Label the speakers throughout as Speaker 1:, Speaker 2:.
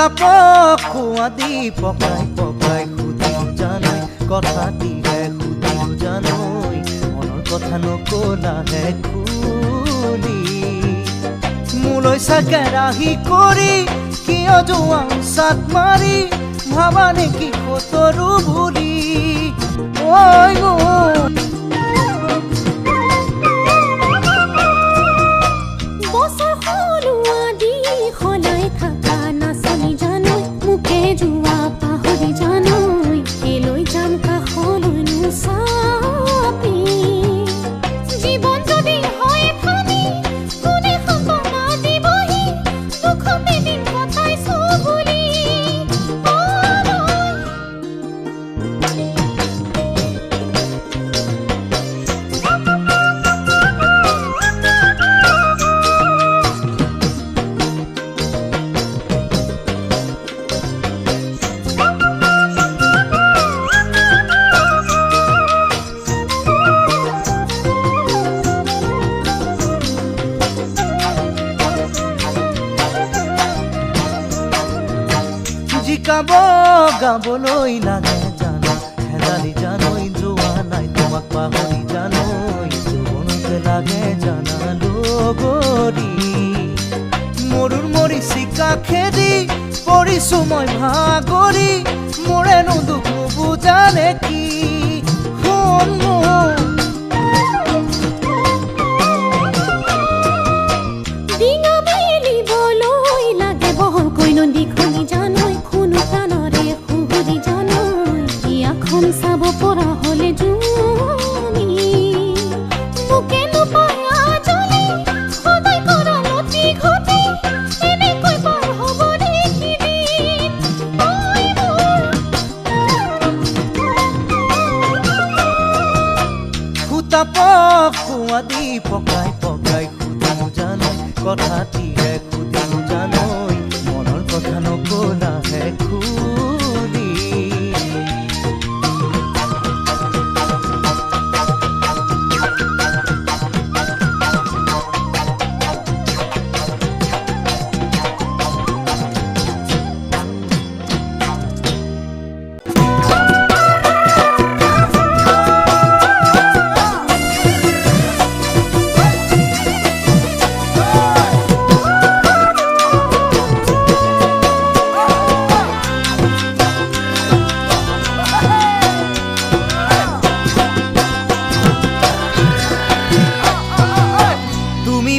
Speaker 1: খুৱা দি পকাই পকাই সুধিলো জানৈ কথাটিহে সুধিলো জানৈ মনৰ কথা নকলাহে খুলি মোলৈ চাকেৰাহি কৰি কিয় যোৱাও চাট মাৰি ভাবা নেকি কতৰু বুলি ঐ জিকাব গাবলৈ লাগে জানো হেলালি জানৈ যোৱা নাই তোমাক পাহৰি জানৈ জীৱনতে লাগে জানা লগৰী মৰুৰ মৰিচিকা খেদি পৰিছো মই ভাগৰি মোৰেনো দুখ বুজা নেকি
Speaker 2: চাব পৰা হলে জুমি মোকে নোপায় আজলি সদায় কৰা লতি ঘটি এনেকৈ পাৰ হ'ব দেখিবি
Speaker 1: খুৱা দি পকাই পকাই সুধিলো জানৈ কথাটিহে সুধিলো জানৈ মনৰ কথা নকলাহে খুলি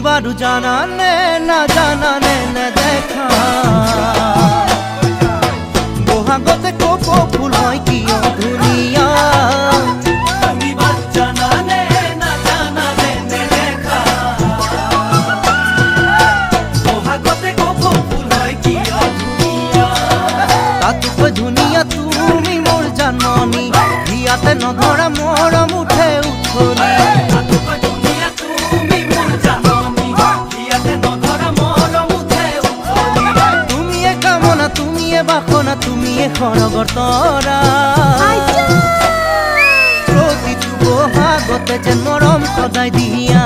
Speaker 1: বারু জানা নে না জানা নে দেখা বহাগতে কপ ফুল হয় কি ধুনিয়া তুমি বারু জানা নে না জানা নে দেখা বহাগতে কপ ফুল হয় কি ধুনিয়া তাতকৈ ধুনিয়া তুমি মোৰ জাননী ইয়াতে নধৰা মৰম উঠে উঠলি বাসনা তুমিয়ে সৰগতৰা প্ৰতিটো বহাগতে যেন মৰম সদায় দিয়া